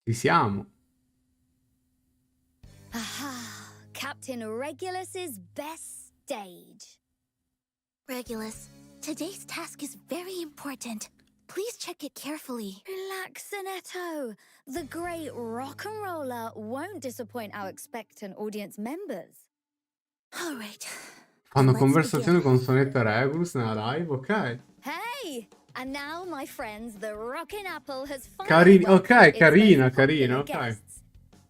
Ci siamo. Aha! Captain Regulus's best stage. Regulus, today's task is very important. Please check it carefully. Relax, Sonetto. The great rock and roller won't disappoint our expectant audience members. All right. Fanno Let's conversazioni begin. con Sonetto e Regulus nella live, ok. Hey! And now, my friends, the Rockin' Apple has finally Ok, its carina, most popular carina, ok. guests.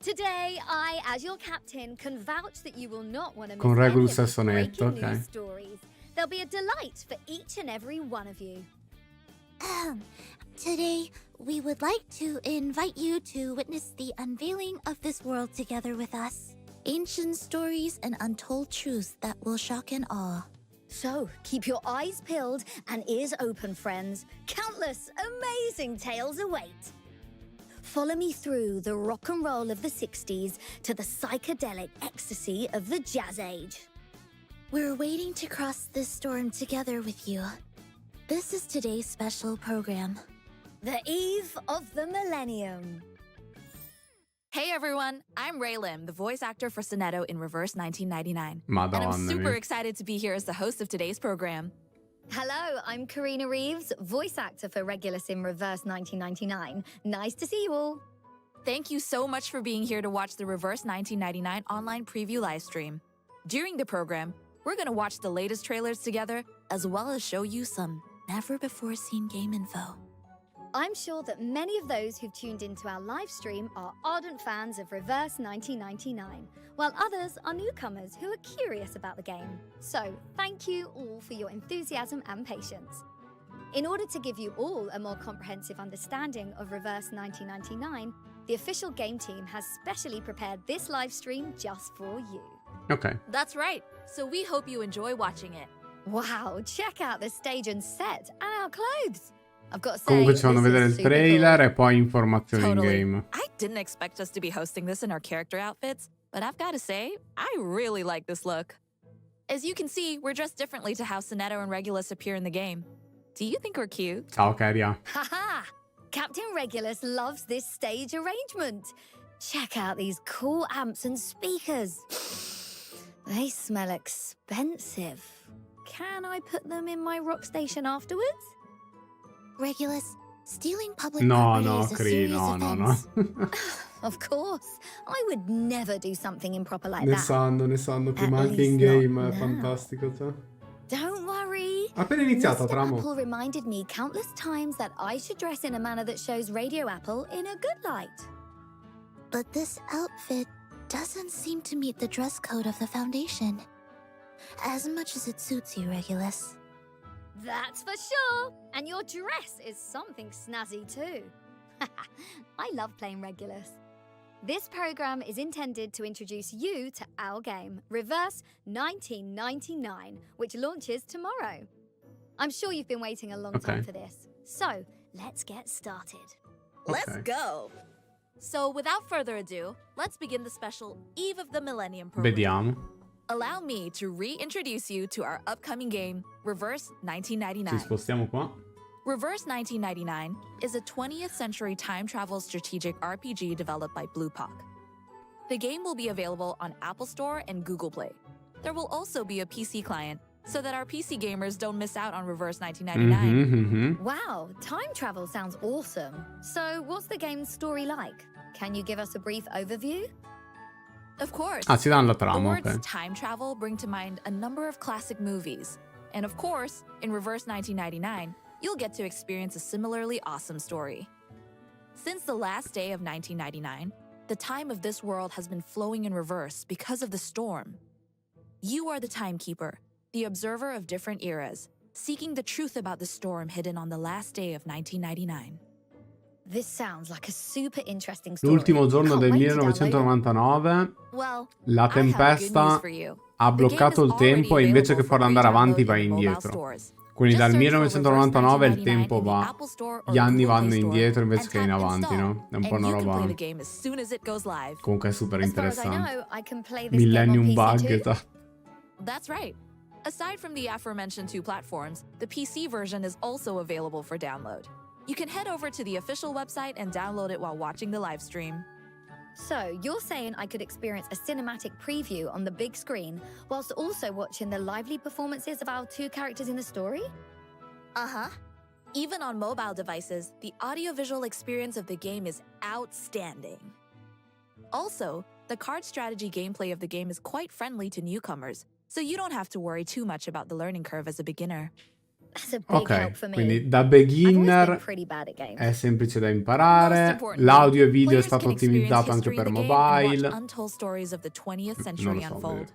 Today, I, as your captain, can vouch that you will not want to miss Con Regulus any e of the Sonetto, breaking ok. news stories. There'll be a delight for each and every one of you. Today, we would like to invite you to witness the unveiling of this world together with us. Ancient stories and untold truths that will shock and awe. So, keep your eyes peeled and ears open, friends. Countless amazing tales await. Follow me through the rock and roll of the 60s to the psychedelic ecstasy of the jazz age. We're waiting to cross this storm together with you. This is today's special program. The eve of the millennium. Hey everyone, I'm Ray Lim, the voice actor for Sonetto in Reverse1999. Madonna And I'm super mia. excited to be here as the host of today's program. Hello, I'm Karina Reeves, voice actor for Regulus in Reverse1999. Nice to see you all. Thank you so much for being here to watch the Reverse1999 online preview livestream. During the program, we're going to watch the latest trailers together, as well as show you some never-before-seen game info. I'm sure that many of those who've tuned into our live stream are ardent fans of Reverse1999, while others are newcomers who are curious about the game. So, thank you all for your enthusiasm and patience. In order to give you all a more comprehensive understanding of Reverse1999, the official game team has specially prepared this live stream just for you. Ok. That's right, so we hope you enjoy watching it. Wow, check out the stage and set and our clothes. I've got to say, Comunque ci fanno this vedere is il super trailer cool. e poi informazioni in Totally. game. I didn't expect us to be hosting this in our character outfits, but I've got to say, I really like this look. As you can see, we're dressed differently to how Sonetto and Regulus appear in the game. Do you think we're cute? Ciao, Caria. Haha! Captain Regulus loves this stage arrangement. Check out these cool amps and speakers. They smell expensive. Can I put them in my rock station afterwards? Regulus, stealing public No, property no, is a Cri, serious no, no, offense. no. Of course. I would never do something improper like Ne that. sanno, prima At anche in least not game, è now. fantastico, cioè. Don't worry. Appena iniziata, Mr. tramo. Apple reminded me countless times that I should dress in a manner that shows Radio Apple in a good light. But this outfit doesn't seem to meet the dress code of the Foundation. As much as it suits you, Regulus. That's for sure. And your dress is something snazzy too. I love playing Regulus. This program is intended to introduce you to our game, Reverse1999, which launches tomorrow. I'm sure you've been waiting a long time for this. So, let's get started. Let's go! So without further ado, let's begin the special Eve of the Millennium program. Vediamo. Allow me to reintroduce you to our upcoming game, Ci Reverse1999. spostiamo qua. Reverse1999 is a 20th century time travel strategic RPG developed by Bluepock. The game will be available on Apple Store and Google Play. There will also be a PC client, so that our PC gamers don't miss out on Reverse1999. Wow, time travel sounds awesome. So, what's the game's story like? Can you give us a brief overview? Of course. Ah, ci danno la The trama, words ok. time travel bring to mind a number of classic movies. And of course, in Reverse1999, you'll get to experience a similarly awesome story. Since the last day of 1999, the time of this world has been flowing in reverse because of the storm. You are the timekeeper, the observer of different eras, seeking the truth about the storm hidden on the last day of 1999. This sounds like a super interesting story. L'ultimo giorno Can't del wait to download it. 1999, Well, la I have good news tempesta for you. ha The game bloccato is il tempo e already invece che available for farlo andare free avanti download va in mobile indietro. stores. Quindi Just dal search for 1999 il Reverse1999 tempo in the va Apple Store or gli anni Google Play vanno Store indietro invece and che in tap avanti, install, no? È un po' and una you can play roba the game as soon as it goes live. comunque è super As far as I interessante. know, I can play this game on Millennium PC Bug, too. esatto. That's right. Aside from the aforementioned two platforms, the PC version is also available for download. You can head over to the official website and download it while watching the live stream. So, you're saying I could experience a cinematic preview on the big screen whilst also watching the lively performances of our two characters in the story? Uh-huh. Even on mobile devices, the audiovisual experience of the game is outstanding. Also, the card strategy gameplay of the game is quite friendly to newcomers, so you don't have to worry too much about the learning curve as a beginner. That's a big help for me. Quindi da I've always been beginner pretty bad at games. è semplice da Most imparare. importantly, L'audio e video è players stato can experience ottimizzato anche history per in the game and watch mobile. untold stories of the 20th Non century lo so, unfold.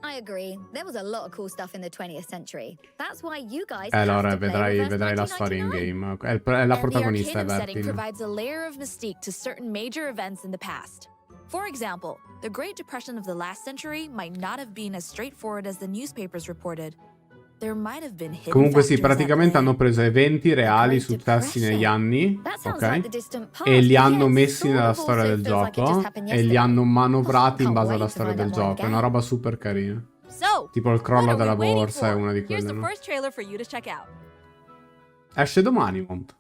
I agree. There was a lot of cool stuff in the 20th century. That's why you guys Allora have to play Reverse vedrai la storia in 1999. game. È la And the protagonista, arcade è setting Vertin. provides a layer of mystique to certain major events in the past. For example, the Great Depression of the last century might not have been as straightforward as the newspapers reported. There might have been hidden Comunque sì, factors at praticamente play. hanno preso eventi reali Great successi negli Depression. anni, That sounds like the ok? distant past, E li but hanno yet messi sort nella of storia also del feels like it just gioco happened e li yesterday. hanno manovrati in Can't base wait alla to storia find del out more gioco. È una again. roba super carina. So, Tipo il crollo what are della we waiting borsa è for? una di Here's quelle, the no? first trailer for you to check out. Esce domani, Mont.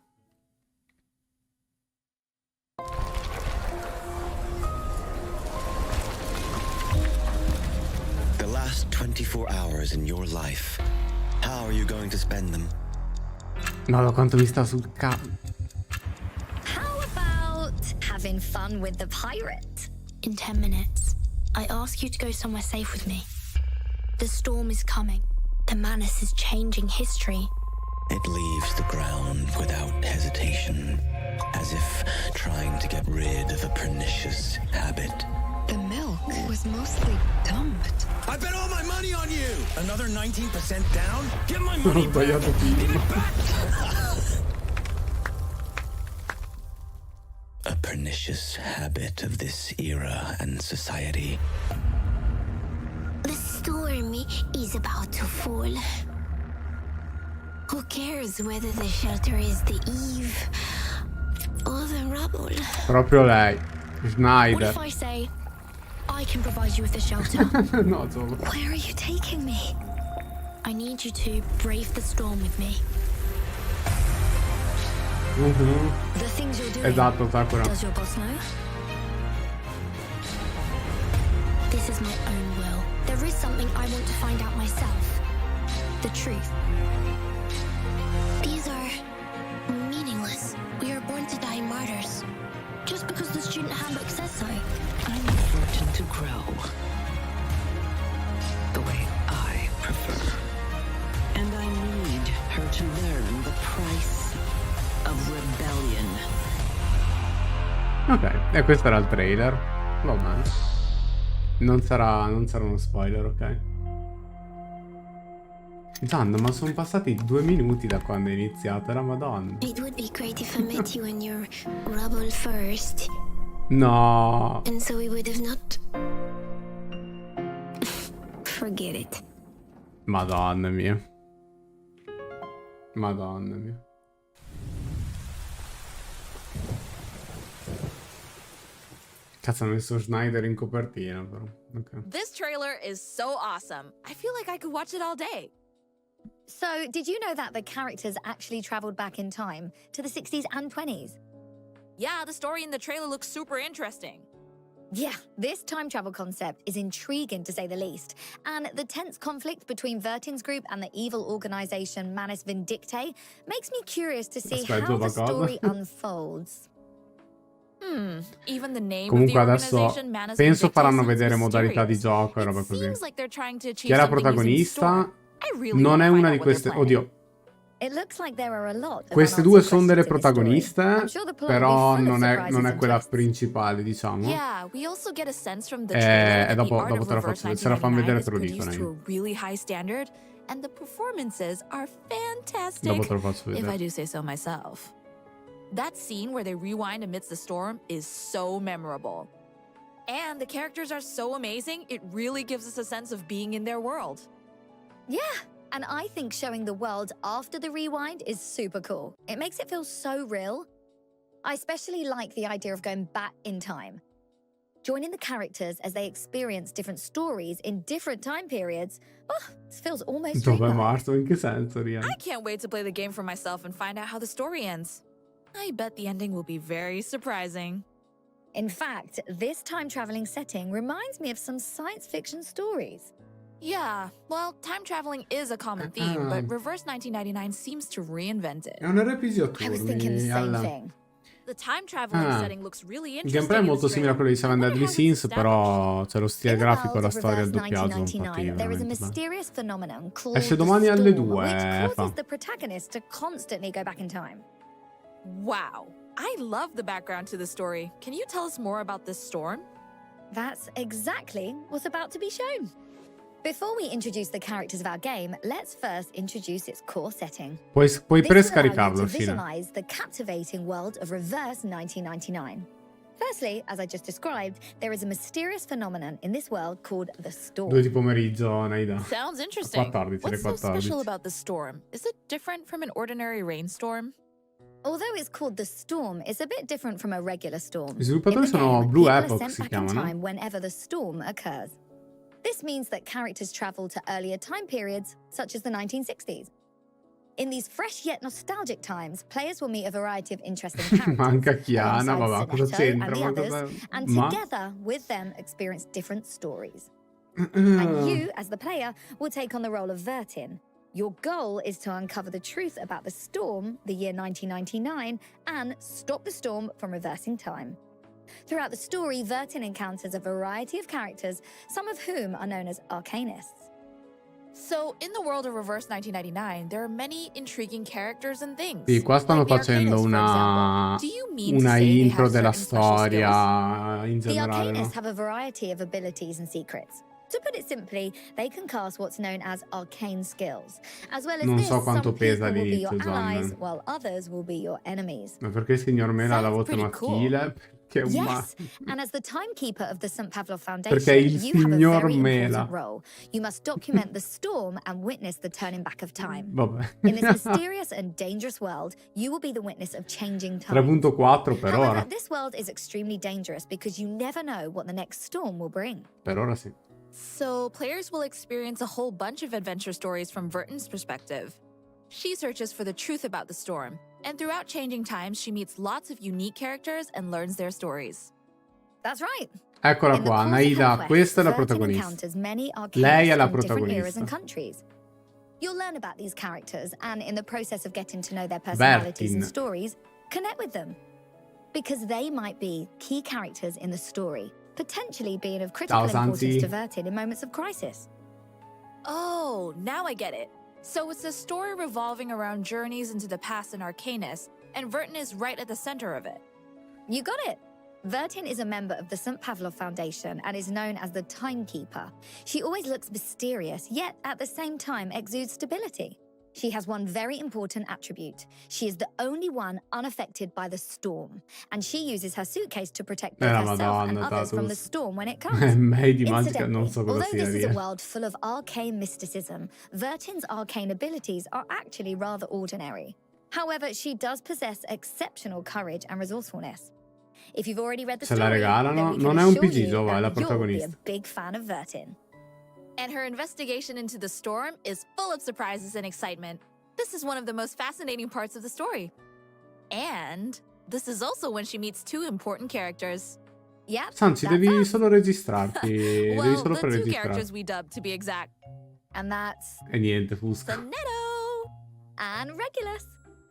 The last 24 hours in your life. How are you going to spend them? No, da quanto mi sta sul cazzo. How about having fun with the pirate? In 10 minutes, I ask you to go somewhere safe with me. The storm is coming. The Manus is changing history. It leaves the ground without hesitation, as if trying to get rid of a pernicious habit. The milk was mostly dumped. I bet all my money on you! Another 19% down? Get my Ho money back! sbagliato prima. A pernicious habit of this era and society. The storm is about to fall. Who cares whether the shelter is the eve or the rubble? Proprio lei. What Schneider. if I say, I can provide you with a shelter? No, solo. Where are you taking me? I need you to brave the storm with me. The things you're doing. Esatto, Sakura. Does your boss know? This is my own will. There is something I want to find out myself. The truth. These are meaningless. We are born to die martyrs. Just because the student handbook says so. I'm fortunate to grow the way I prefer. And I need her to learn the price of rebellion. Ok, e questo era il trailer. Va bene. Non sarà uno spoiler, ok? Gianna, ma sono passati 2 minuti da quando è iniziata, la Madonna. It would be great if I met you in your rubble first. No. And so we would have not... Forget it. Madonna mia. Madonna mia. Cazzo, hanno messo Schneider in copertina, però. Ok. This trailer is so awesome. I feel like I could watch it all day. So, did you know that the characters actually traveled back in time to the 60s and 20s? Yeah, the story in the trailer looks super interesting. Yeah, this time travel concept is intriguing to say the least, and the tense conflict between Vertin's group and the evil organization Manus Vindictae makes me curious to see Aspetta, how the qualcosa. story unfolds. Even the name of Comunque the adesso organization Manus penso Vindictae faranno sounds vedere modalità di mysterious. gioco e roba It così. seems like they're trying to achieve Chi è la something using protagonista? store. I really Non wanna è find una out di what they're queste... planning. Oddio. It looks like there are a lot of Queste unanswered due sono delle questions in this story. protagoniste, I'm sure the plot will be però full of non è surprises and quella twists. principale, diciamo. Yeah, we also get a sense from the trailer E that dopo, the art dopo of te la Reverse faccio, se la fanno 1999 vedere is te lo dico. produced to Nai. a really high standard, and the performances are fantastic, Dopo te lo faccio if I vedere. do say so myself. That scene where they rewind amidst the storm is so memorable. And the characters are so amazing, it really gives us a sense of being in their world. Yeah, and I think showing the world after the rewind is super cool. It makes it feel so real. I especially like the idea of going back in time. Joining the characters as they experience different stories in different time periods. Oh, it feels almost Dove dreamlike. Marzo? In che senso, Rian? I can't wait to play the game for myself and find out how the story ends. I bet the ending will be very surprising. In fact, this time-traveling setting reminds me of some science fiction stories. Yeah, well, time traveling is a common theme, but Reverse1999 seems to reinvent it. È un RPG o I was thinking the same turni? thing. The time traveling setting looks really Il interesting. gameplay è in molto this simile a quello di trailer. Seven I Deadly wonder how it's Sins, però c'è lo stile In the grafico e world la of storia il Reverse doppiaggio un po' 1999, there is a mysterious phenomenon called Esce the domani alle storm, 2, which fa. causes the protagonist to constantly go back in time. Wow, I love the background to the story. Can you tell us more about this storm? That's exactly what's about to be shown. Before we introduce the characters of our game, let's first introduce its core setting. Puoi This will allow you prescaricarlo to alla fine. visualize the captivating world of Reverse 1999. Firstly, as I just described, there is a mysterious phenomenon in this world called the storm. 2 di pomeriggio, Naida. Sounds interesting. 14, What's so 14. special about the storm? Is it different from an ordinary rainstorm? Although it's called the storm, it's a bit different from a regular storm. Gli sviluppatori In the sono game, Blue people are Epoch, sent si back in chiamano. time whenever the storm occurs. This means that characters travel to earlier time periods, such as the 1960s. In these fresh yet nostalgic times, players will meet a variety of interesting characters. Manca Chiana, alongside vabbè, cosa Sinetto c'entra? and the Ma others, cosa- and Ma? together with them experience different stories. And you, as the player, will take on the role of Vertin. Your goal is to uncover the truth about the storm, the year 1999, and stop the storm from reversing time. Throughout the story, Vertin encounters a variety of characters, some of whom are known as arcanists. So, in the world of Reverse 1999, there are many intriguing characters and things. Sì, qua stanno Like the facendo Arcanists, for una, example. Do you mean to una say they intro have della certain special skills? storia in The generale, no? arcanists have a variety of abilities and secrets. To put it simply, they can cast what's known as arcane skills. As well as Non this, so quanto some pesa people will be your all'inizio, allies, John. while others will be your enemies. Ma perché il signor Mela ha la Sounds voce pretty cool. maschile? Perché è un Yes, and as the timekeeper of the St. Pavlov Foundation, Perché il you have a signor very Mela. important role. You must document the storm and witness the turning back of time. Vabbè. In this mysterious and dangerous world, you will be the witness of changing time. 3.4 per However, ora. this world is extremely dangerous because you never know what the next storm will bring. Per ora sì. So, players will experience a whole bunch of adventure stories from Vertin's perspective. She searches for the truth about the storm, and throughout changing times, she meets lots of unique characters and learns their stories. That's right. Eccola In the qua, course of Naida, her questa è la quest, Vertin protagonista. encounters many Lei è la arcanists from different eras protagonista. and countries. You'll learn about these characters, and in the process of getting to know their personalities and Vertin. stories, connect with them. Because they might be key characters in the story, potentially being of critical Ciao, importance Santi. to Vertin in moments of crisis. Oh, now I get it. So it's a story revolving around journeys into the past and Arcanus, and Vertin is right at the center of it. You got it. Vertin is a member of the St. Pavlov Foundation and is known as the Timekeeper. She always looks mysterious, yet at the same time exudes stability. She has one very important attribute. She is the only one unaffected by the storm, and she uses her suitcase to protect both la herself and Madonna, others from the Tatus. storm when it comes. May di magica Incidentally, non so cosa although sia. this is a Ria. world full of arcane mysticism, Vertin's arcane abilities are actually rather ordinary. However, she does possess exceptional courage and resourcefulness. If you've already read the Se la story, regalano, then we can non è un assure PG, you Giova, è la that you'll be a protagonista. big fan of Vertin. And her investigation into the storm is full of surprises and excitement. This is one of the most fascinating parts of the story. And this is also when she meets two important characters. Yep, Sanzi, that's devi us. solo registrarti. Devi Well, solo the two preregistrarti. characters we dubbed, to be exact. And that's E niente, Fusca. Sonetto! and Regulus.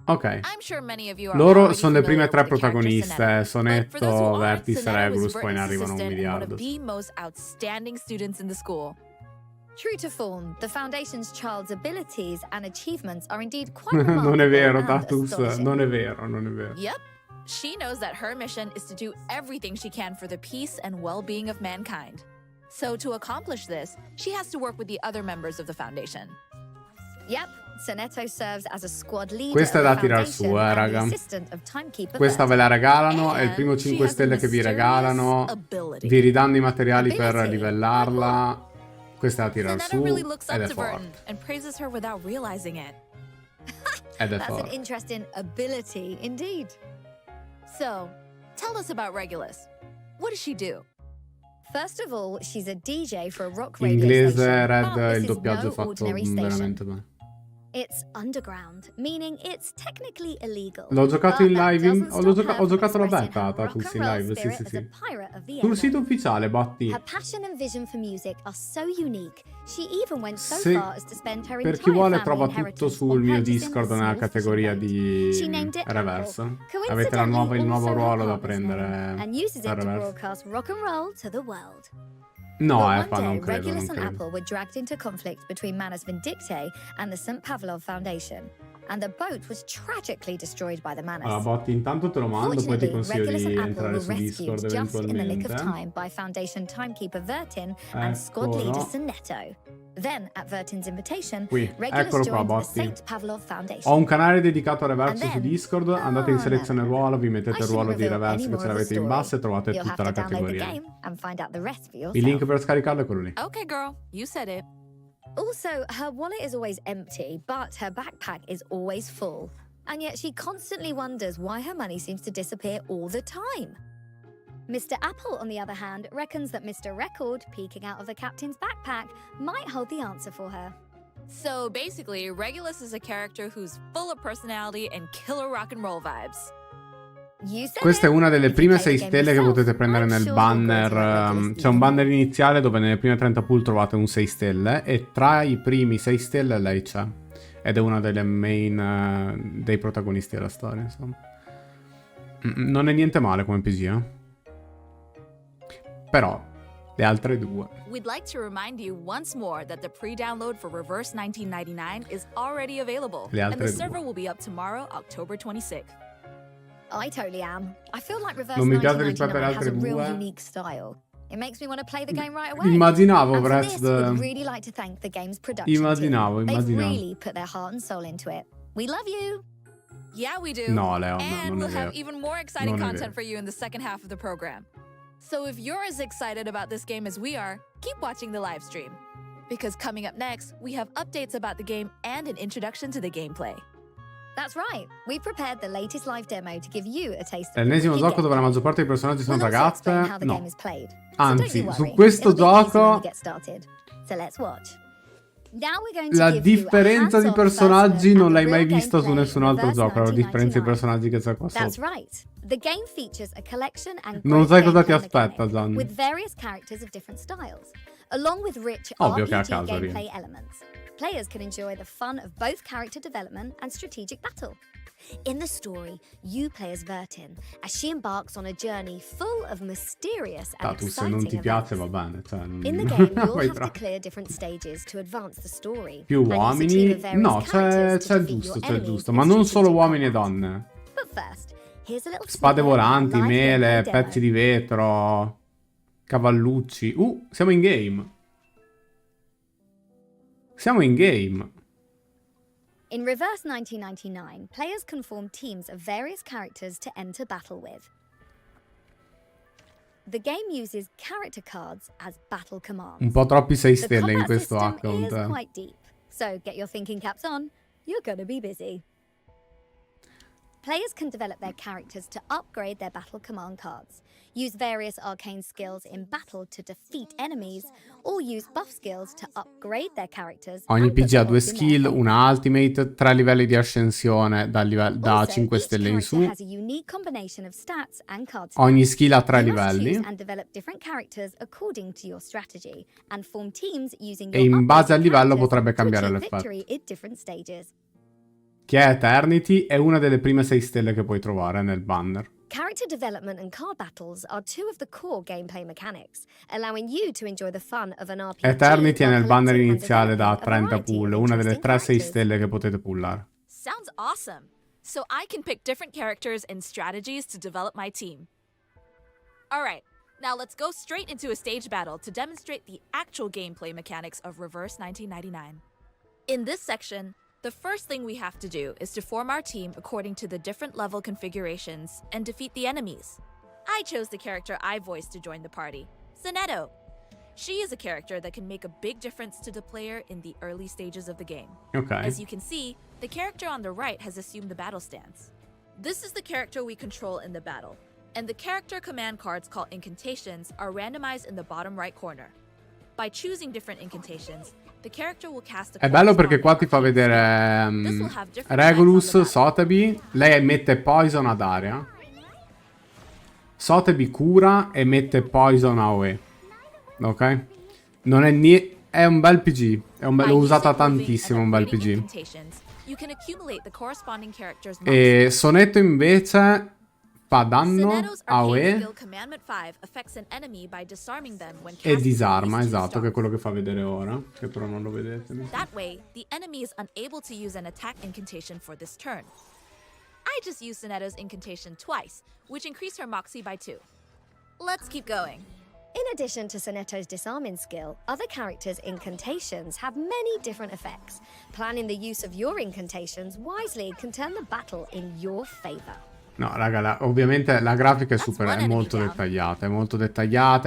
Ok. I'm sure many of you are Loro already sono le prime familiar tre with the character protagoniste, Sonetto. But for those who Sonetto, aren't, Vertis e Sonetto is Regulus, poi ne Vertin's arrivano un assistant and one miliardo. of the most outstanding students in the school. True to form, the Foundation's child's abilities and achievements are indeed quite remarkable Non è vero, and Tatus, astonishing. non è vero, non è vero. Yep. She knows that her mission is to do everything she can for the peace and well-being of mankind. So to accomplish this, she has to work with the other members of the Foundation. Yep, Sonetto serves as a squad leader Questa è of da the tirar Foundation su, and the raga. assistant of Timekeeper Questa ve Vertin. la regalano, è il primo And she 5 has a stelle che vi mysterious regalano. ability. Vi ridanno i materiali per Ability? livellarla. Questa è da tirar Sonetto su really looks ed up è to Vertin forte. and praises her without realizing it. Ed è That's an forte. interesting ability indeed. So, tell us about Regulus. What does she do? First of all, she's a DJ for a rock radio Inglese station, Red, but il this is doppiaggio no è fatto ordinary station. veramente bene. It's underground, meaning it's technically illegal. L'ho giocato in But that live, doesn't ho stop her from giocato la expressing beta her tra rock tutti in and roll live, sì spirit sì as sì. a pirate of the Sul airwaves. sito ufficiale, Botti, Her passion and vision for music are so unique. She even went so se far as to spend her per chi entire vuole family trova tutto inheritance sul on mio purchasing Discord a nella small categoria fishing boat. di She named it Reverse. Apple, Avete il coincidentally nuovo also her ruolo da partner's name, prendere and uses per it to Reverse. broadcast rock and roll to the world. No, But one non day, credo, Regulus non and credo. Apple were dragged into conflict between Manus Vindictae and the St. Pavlov Foundation, and the boat was tragically destroyed by the Manus. Allora, Botti, intanto te lo mando, poi ti Fortunately, consiglio Regulus di and Apple entrare were su rescued Discord just in the nick of eventualmente. time by Foundation timekeeper Vertin and squad leader Eccolo. Sonetto. Then, at Vertin's invitation, Qui, Regulus eccolo qua, joined the Botti. St. Pavlov Foundation. Ho un canale dedicato a Reverse And su then- Discord, andate in Oh, selezione no, no, no. ruolo, vi I mettete il shouldn't ruolo di reveal Reverse any che more ce of the l'avete in story. basso e trovate You'll tutta have la to download the categoria. game and find out the rest for Il yourself. link per scaricarlo è quello lì. Okay, girl, you said it. Also, her wallet is always empty, but her backpack is always full. And yet she constantly wonders why her money seems to disappear all the time. Mr. Apple, on the other hand, reckons that Mr. Record, peeking out of the captain's backpack, might hold the answer for her. So basically, Regulus is a character who's full of personality and killer rock and roll vibes. You said Questa è it. una delle If you prime play 6 the game stelle che yourself, potete prendere I'm nel sure you're going banner. to like Regulus C'è un even banner more. iniziale dove nelle prime 30 pool trovate un 6 stelle e tra i primi 6 stelle lei c'è. Ed è una delle main dei protagonisti della storia, insomma. Non è niente male come PG, eh? Però le altre due. We'd like to remind you once more that the pre-download for Reverse1999 is already available, Le and altre the due. server will be up tomorrow, October 26th. I totally am. I feel like Reverse Non mi piace rispetto alle 1999 has a altre real due. unique style. It makes me want to play the game right away. Immaginavo And for Brest. this, we'd really like to thank the game's production Immaginavo, team. They've immaginavo. really put their heart and soul into it. We love you. Yeah, we do. No, Leo, no, and non we'll è have vero. even more exciting Non è content vero. for you in the second half of the program. So if you're as excited about this game as we are, keep watching the live stream. Because coming up next, we have updates about the game and an introduction to the gameplay. That's right. We've prepared the latest live demo to give you a taste of L'ennesimo the wicked gioco dove la gameplay. maggior parte dei personaggi sono We'll also explain how ragazze? the No. game is played. So Anzi, don't you su worry. questo It'll be easy when gioco we get started. So let's watch. Now we're going to la give you a differenza di hands-on personaggi first look non at l'hai the mai real vista su gameplay nessun in altro Reverse gioco, la differenza di 1999. personaggi che c'è qua That's sopra. right. The game features a collection and Non great sai cosa ti gameplay aspetta, mechanic Gian. with various characters of different styles, along with rich Ovvio che a RPG caso gameplay rientri. elements. Players can enjoy the fun of both character development and strategic battle. In the story, you play as Vertin as she embarks on a journey full of mysterious and Tatus, se exciting non ti piace events. va bene. Cioè, In the game, you'll vai have to tra- clear different stages to advance the story. Più and use a team uomini? of various No, characters to c'è defeat giusto, your c'è enemies giusto. in Ma non solo strategic uomini e combat. donne. But first, here's a little Spade snippet of volanti, live mele, gameplay demo. pezzi di vetro, cavallucci. Siamo in game. Siamo in game. In Reverse 1999, players can form teams of various characters to enter battle with. The game uses character cards as battle commands. Un po' troppi 6 The stelle in combat questo system account. is quite deep, so get your thinking caps on. You're gonna be busy. Players can develop their characters to upgrade their battle command cards, use various arcane skills in battle to defeat enemies, or use buff skills to upgrade their characters. Ogni and put PG ha them 2 in their skill, favor. una ultimate, 3 livelli di ascensione da Also, 5 each stelle in character su. has a unique combination of stats and card Ogni stats. skill ha 3 You must livelli. choose and develop different characters according to your strategy and form teams using E your in base al upgraded livello characters potrebbe to cambiare achieve l'effetto. victory in different stages. Che è Eternity, è una delle prime 6 stelle che puoi trovare nel banner. Character development and card battles are two of the core gameplay mechanics, allowing you to enjoy the fun of an RPG. Eternity è while nel banner collecting and iniziale da developing a 30 variety pull, of una delle interesting 3-6 characters. stelle che potete pullare. Sounds awesome. So I can pick different characters and strategies to develop my team. All right, now let's go straight into a stage battle to demonstrate the actual gameplay mechanics of Reverse 1999. In this section, the first thing we have to do is to form our team according to the different level configurations and defeat the enemies. I chose the character I voiced to join the party, Sonetto. She is a character that can make a big difference to the player in the early stages of the game. Ok. As you can see, the character on the right has assumed the battle stance. This is the character we control in the battle, and the character command cards called incantations are randomized in the bottom right corner. By choosing different incantations, the character will cast a È bello perché qua ti fa corresponding vedere This will have different Regulus, effects on the Sotheby. Lei mette poison ad Aria. Sotheby cura e mette poison a Oe. Ok? Non è è un bel PG. L'ho usata tantissimo un bel PG. E Sonetto invece fa danno a Oe e disarma, esatto, che è quello che fa vedere ora, che però non lo vedete. That way, the enemy is unable to use an attack incantation for this turn. I just used Sonetto's incantation twice, which increased her moxie by 2. Let's keep going. In addition to Sonetto's disarming skill, other characters' incantations have many different effects. Planning the use of your incantations wisely can turn the battle in your favor. No, raga, ovviamente la grafica è super, è molto dettagliata,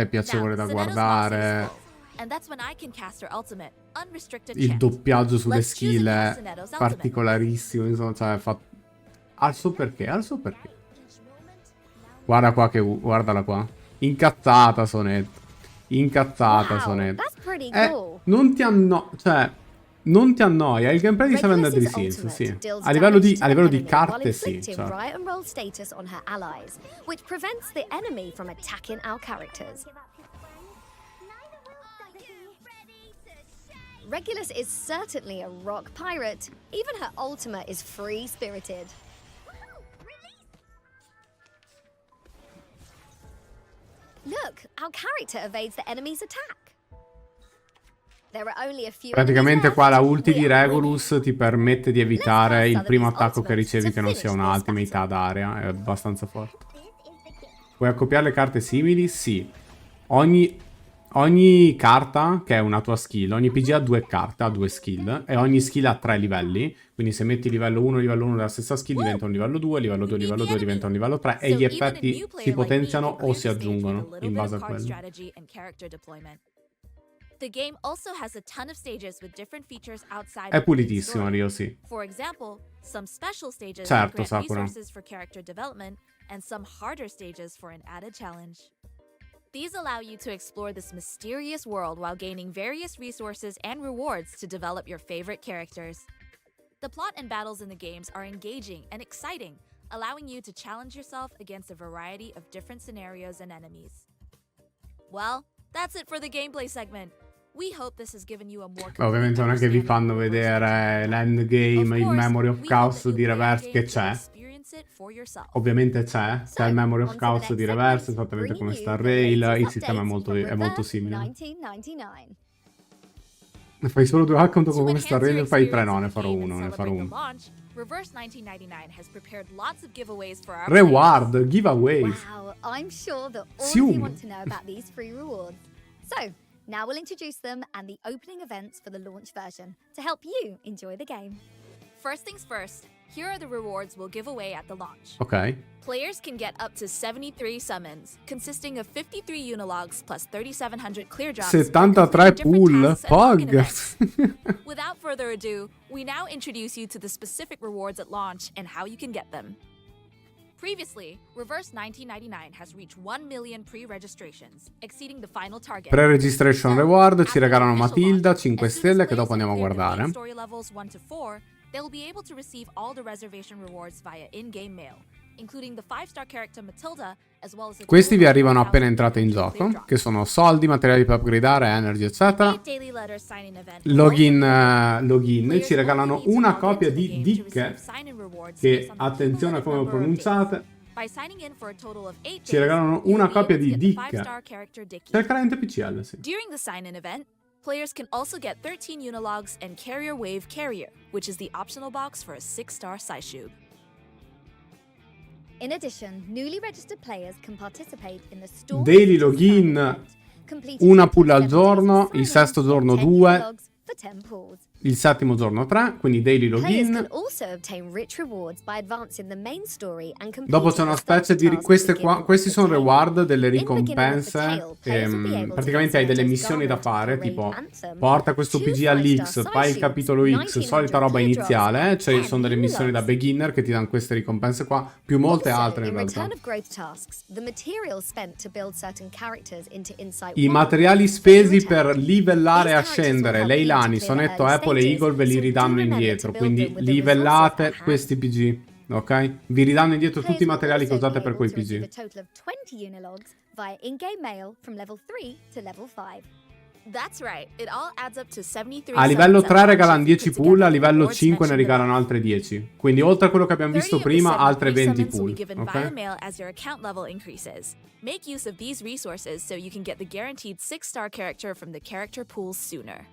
è piacevole da guardare. Il doppiaggio sulle skill è particolarissimo, insomma, cioè fa... Ha il suo perché, Guarda qua guardala qua. Incazzata Sonetto. Sonetto. Non ti annoia, il gameplay di Seven Deadly Sins, sì. A livello di carte, sì. Certo. Regulus is certainly a rock pirate. Even her ultimate is free-spirited. Look, our character evades the enemy's attack. There are only a few. Praticamente qua la ulti di Regulus ti permette di evitare il primo attacco che ricevi che non sia una ultimate ad area. È abbastanza forte. Puoi accoppiare le carte simili? Sì. Ogni carta che è una tua skill, ogni PG ha 2 carte, ha 2 skill, e ogni skill ha 3 livelli, quindi se metti livello 1 della stessa skill diventa un livello 2, livello 2 diventa un livello 3, e gli effetti si potenziano o si aggiungono in base a quello. È pulitissimo, Rio, sì. Certo, Sakura. These allow you to explore this mysterious world while gaining various resources and rewards to develop your favorite characters. The plot and battles in the games are engaging and exciting, allowing you to challenge yourself against a variety of different scenarios and enemies. Well, that's it for the gameplay segment. We hope this has given you a more ovviamente non è che vi fanno vedere l'endgame, il Memory of Chaos di Reverse che c'è. Ovviamente c'è il Memory of Chaos di Reverse, esattamente come Star Rail, il sistema è molto simile. Ne fai solo 2 account come Star Rail, ne fai 3, no, ne farò uno. Reward, giveaways. Wow, I'm sure that all of you want to know about these free rewards. So, now we'll introduce them and the opening events for the launch version to help you enjoy the game. First things first, here are the rewards we'll give away at the launch. Ok. Players can get up to 73 summons, consisting of 53 unilogs plus 3,700 clear drops. 73 pool, poggers. Without further ado, we now introduce you to the specific rewards at launch and how you can get them. Previously, Reverse1999 has reached 1 million pre-registrations, exceeding the final target. Pre-registration reward, ci regalano Matilda, 5 stelle, che dopo andiamo a guardare. They'll be able to receive all the reservation rewards via in-game mail, including the 5-star character Matilda, as well as the questi vi arrivano appena entrate in gioco, che sono soldi, materiali per upgradare, energy, eccetera. Login, ci regalano una copia di Dick, che attenzione a come lo pronunciate. Ci regalano una copia di Dick. C'è il cliente PCL, sì. During the sign-in event, players can also get 13 unilogs and Carrier Wave Carrier, which is the optional box for a 6-star Saishub. In addition, newly registered players can participate in the store daily login, una pull al giorno, il sesto giorno 2. il settimo giorno 3, quindi daily Players login. can also obtain rich rewards by advancing the main story and completing Dopo c'è una the starter specie di tasks queste beginning qua, questi with the sono tale. reward, delle In beginning with the ricompense. tale, players will be able to Praticamente hai delle insert missioni da garment, fare, parade tipo anthem, porta questo 2 PG 5-star all'X, side fai il shoots, capitolo X, 1900 solita roba clear drops, iniziale, and cioè 10 sono delle missioni da logs. beginner che ti danno queste ricompense qua, più molte Also, altre in in realtà. return of growth tasks, the materials spent to build certain characters into Insight I 1 materiali will be spesi returned. per livellare e These characters will ascendere, help you to Leilani, clear the Sonetto, early Apple e stages, Eagle ve li so do ridanno remember to indietro, build them quindi with the resources livellate at hand. questi PG, ok? Vi ridanno indietro tutti i Players will materiali che also usate be per able quei to receive a PG. total of 20 Unilogs via in-game mail from level 3 to level 5. That's right, it all adds up to 73 A livello summons 3 at launch regalano if you 10 put pull, a together the livello rewards 5 ne mentioned regalano above. altre 10. Quindi oltre a quello che abbiamo 30 visto of the prima, altre 73 20 summons will be pull, given via ok? mail as your account level increases. Make use of these resources so you can get the guaranteed 6-star character from the character pools sooner.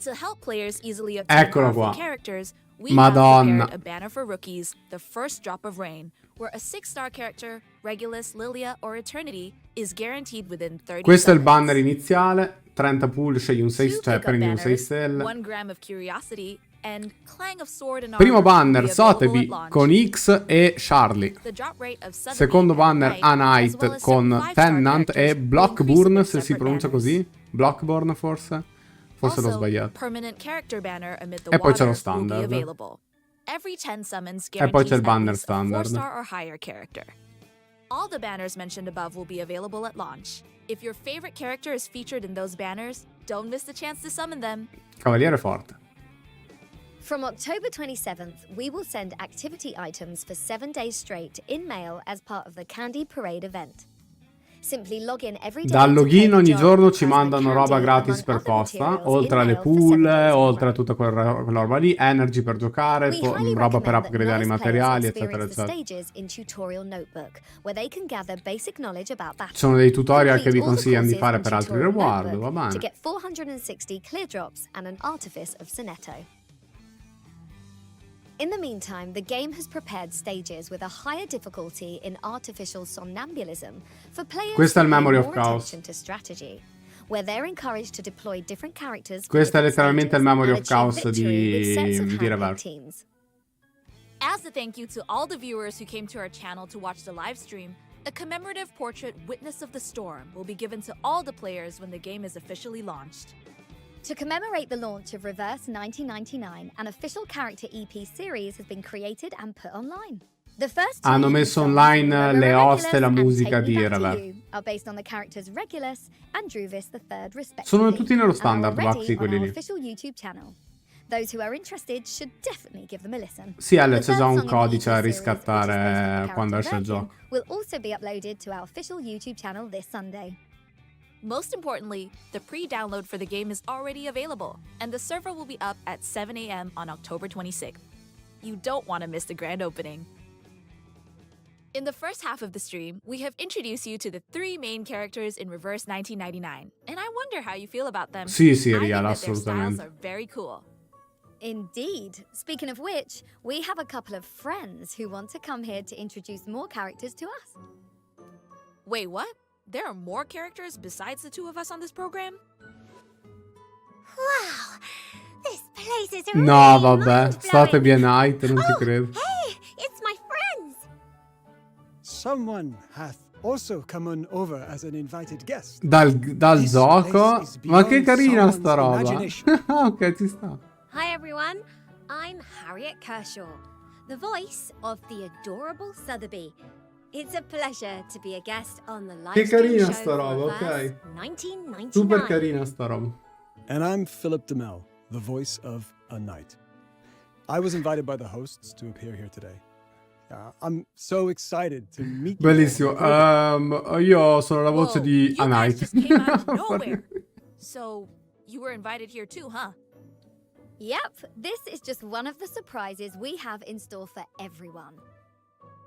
To help players easily obtain Eccolo powerful qua. characters, we Madonna. have prepared a banner for rookies, the first drop of rain, where a 6-star character, Regulus, Lilia, or Eternity, is guaranteed within 30 Questo è il summons. banner iniziale, 30 pull, scegli un 6, Two cioè pickup prendi un 6 banners, stelle. 1 gram of curiosity, and clang of sword and Primo armor will banner, be available at Sotheby launch. con X e Charlie. The drop rate of Sotheby Secondo and banner, Knight, A as well Knight as con some 5-star Tennant e characters, will increase Blockburn, with se si separate pronuncia banners. così. Blockburn forse? Forse l'ho Also, sbagliato. permanent character banner amid the E poi c'è lo water will be standard. available. Every 10 summons E poi guarantees c'è il at banner least a standard. 4-star or higher character. All the banners mentioned above will be available at launch. If your favorite character is featured in those banners, don't miss the chance to summon them. Cavaliere forte. From October 27th, we will send activity items for 7 days straight in mail as part of the Candy Parade event. Simply log in every day Dal to play login the ogni jar giorno and ci pass the mandano roba candy, gratis among per other posta, materials, oltre in alle mail for 7 pull, days in a oltre a row. tutta quella roba lì, energy per giocare, We highly roba per recommend that upgradare i novice materiali, players eccetera, experience the eccetera. stages in Tutorial Notebook, where they can gather basic knowledge about battle. Ci sono dei tutorial Complete che vi all the consigliano di courses fare in per altri Tutorial reward, Notebook va to bene. get 460 clear drops and an artifice of Sonetto. In the meantime, the game has prepared stages with a higher difficulty in artificial somnambulism for players Questo è who il pay Memory of more Chaos. attention to strategy, where they're encouraged to deploy different characters for Questo è different letteralmente il stages Memory and of achieve Chaos victory with sets of di handpicked Reverse. teams. As a thank you to all the viewers who came to our channel to watch the live stream, a commemorative portrait Witness of the Storm will be given to all the players when the game is officially launched. To commemorate the launch of Reverse1999, an official character EP series has been created and put online. The first two Hanno EP messo songs, online Remember le host Regulus e la and musica Take Me di Back to Reverse. You, are based on the characters Regulus and Druvis III, respectively. Sono tutti nello and are standard, already Baxi, on quelli our lì. official YouTube channel. Those who are interested should definitely give them a listen. Sì, Ale, The c'è third già un song in the codice EP da series, which is based on the riscattare character quando esce il Virgin, gioco. will also be uploaded to our official YouTube channel this Sunday. Most importantly, the pre-download for the game is already available, and the server will be up at 7 a.m. on October 26th. You don't want to miss the grand opening. In the first half of the stream, we have introduced you to the 3 main characters in Reverse1999, and I wonder how you feel about them. Sì, sì, I think Rial, that their styles assolutamente. are very cool. Indeed. Speaking of which, we have a couple of friends who want to come here to introduce more characters to us. Wait, what? There are more characters besides the 2 of us on this program? Wow, this place is No, really vabbè, Sotheby e Knight, non ci credo. Hey, it's my friends. Someone hath also come on over as an invited guest. Dal This gioco? place is Ma che beyond carina sta someone's roba. imagination. Ok, ci sta. Hi everyone, I'm Harriet Kershaw, the voice of the adorable Sotheby. It's a pleasure to be a guest on the live Che stream carina show sta roba, for ok. Reverse 1999. Super carina sta roba. And I'm Philip DeMel, the voice of a knight. I was invited by the hosts to appear here today. I'm so excited to meet you. Bellissimo. Io sono la voce Whoa, di you A guys Knight. just came out of nowhere. So, you were invited here too, huh? Yep, this is just one of the surprises we have in store for everyone.